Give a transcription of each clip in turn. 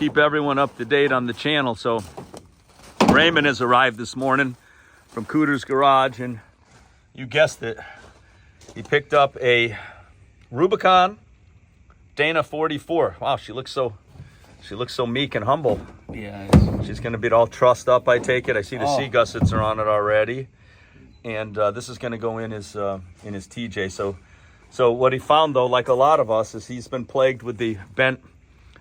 keep everyone up to date on the channel. So Raymond has arrived this morning from Cooter's garage, and you guessed it, he picked up a Rubicon Dana 44. Wow, she looks so meek and humble. Yeah. She's gonna be all trussed up, I take it. I see the sea gussets are on it already. And this is gonna go in his TJ. So what he found though, like a lot of us, is he's been plagued with the bent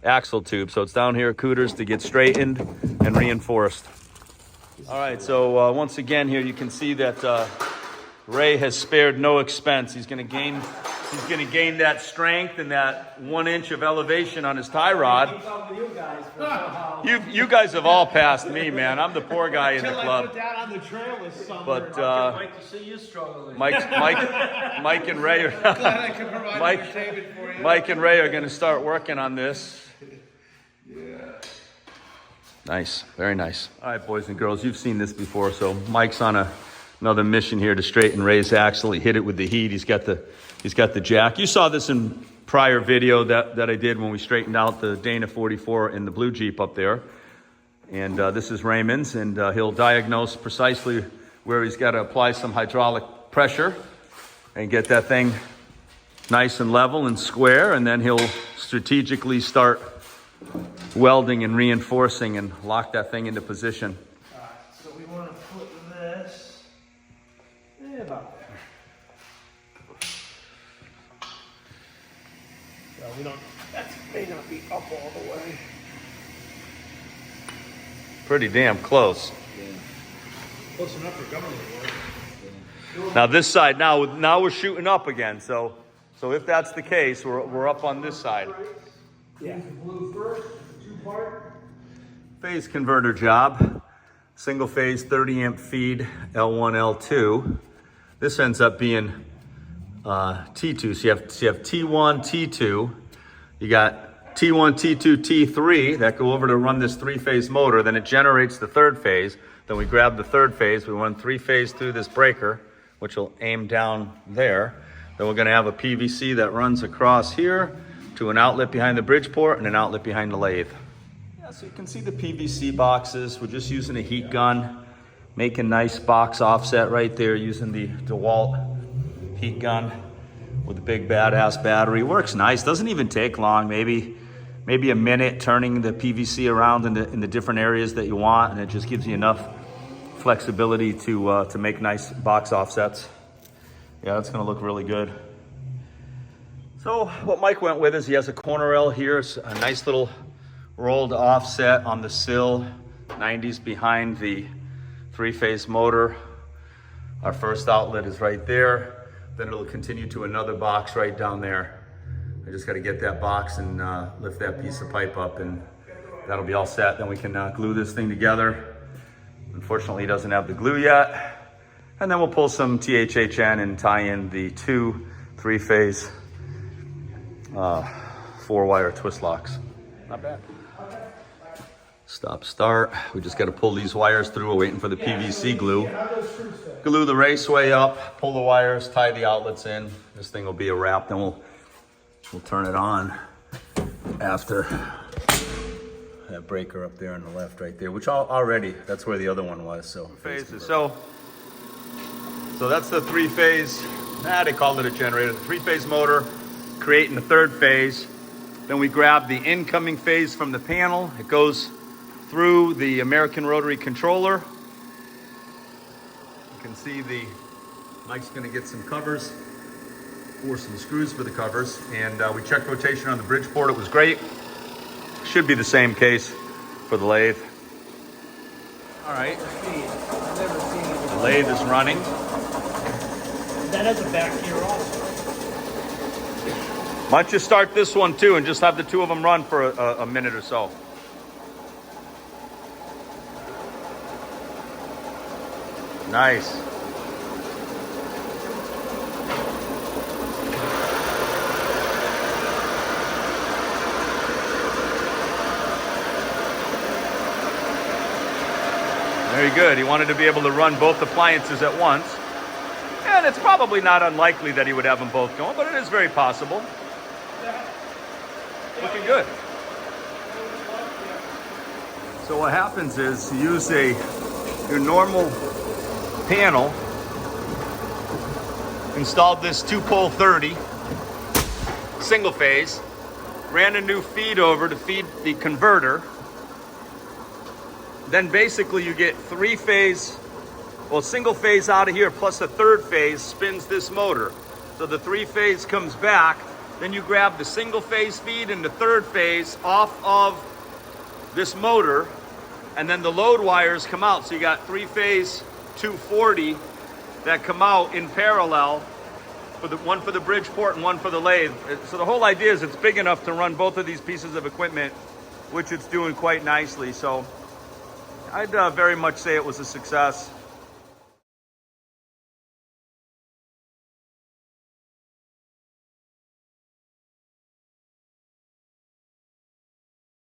axle tube. So it's down here at Cooter's to get straightened and reinforced. All right, so once again here you can see that Ray has spared no expense. He's gonna gain that strength and that 1 inch of elevation on his tie rod. You guys have all passed me, man. I'm the poor guy in the club. Put that on the trail this summer. But Like to see you struggling. Mike and Ray are Glad I could provide entertainment for you. Mike and Ray are going to start working on this. Yeah. Nice, very nice. All right, boys and girls, you've seen this before. So Mike's on another mission here to straighten Ray's axle. He hit it with the heat. He's got the jack. You saw this in prior video that I did when we straightened out the Dana 44 in the blue Jeep up there. And this is Raymond's, and he'll diagnose precisely where he's got to apply some hydraulic pressure and get that thing nice and level and square, and then he'll strategically start welding and reinforcing and lock that thing into position. All right, so we want to put this about there. So we don't, that may not be up all the way. Pretty damn close. Yeah. Close enough for government work. Yeah. Now this side, now we're shooting up again. So if that's the case, we're up on this side. Yeah. Blue first, 2-part. Phase converter job, single phase 30 amp feed, L1, L2. This ends up being T2. So you have T1, T2. You got T1, T2, T3 that go over to run this 3-phase motor. Then it generates the 3rd phase. Then we grab the 3rd phase. We run 3-phase through this breaker, which will aim down there. Then we're going to have a PVC that runs across here to an outlet behind the Bridgeport and an outlet behind the lathe. Yeah, so you can see the PVC boxes. We're just using a heat gun, making nice box offset right there using the DeWalt heat gun with a big badass battery. Works nice, doesn't even take long, maybe a minute turning the PVC around in the different areas that you want, and it just gives you enough flexibility to make nice box offsets. Yeah, that's gonna look really good. So what Mike went with is he has a corner rail here. It's a nice little rolled offset on the sill, 90s behind the 3-phase motor. Our first outlet is right there. Then it'll continue to another box right down there. I just got to get that box and lift that piece of pipe up, and that'll be all set. Then we can glue this thing together. Unfortunately, it doesn't have the glue yet. And then we'll pull some THHN and tie in the 2 3-phase 4-wire twist locks. Not bad. Stop, start. We just got to pull these wires through. We're waiting for the PVC glue. Glue the raceway up, pull the wires, tie the outlets in. This thing will be a wrap. Then we'll turn it on after that breaker up there on the left right there, which already, that's where the other one was. So phases. So that's the 3-phase, they called it a generator, the 3-phase motor, creating the 3rd phase. Then we grab the incoming phase from the panel. It goes through the American rotary controller. You can see Mike's gonna get some covers or some screws for the covers. And we checked rotation on the Bridgeport, it was great. Should be the same case for the lathe. All right, the lathe is running. That has a back gear also. Why don't you start this one too and just have the 2 of them run for a minute or so. Nice. Very good. He wanted to be able to run both appliances at once. And it's probably not unlikely that he would have them both going, but it is very possible. Looking good. So what happens is you use your normal panel, installed this 2-pole 30, single phase, ran a new feed over to feed the converter. Then basically you get 3-phase, well, single phase out of here plus a 3rd phase spins this motor. So the 3-phase comes back, then you grab the single phase feed and the 3rd phase off of this motor, and then the load wires come out. So you got 3-phase 240 that come out in parallel, one for the Bridgeport and one for the lathe. So the whole idea is it's big enough to run both of these pieces of equipment, which it's doing quite nicely. So I'd very much say it was a success.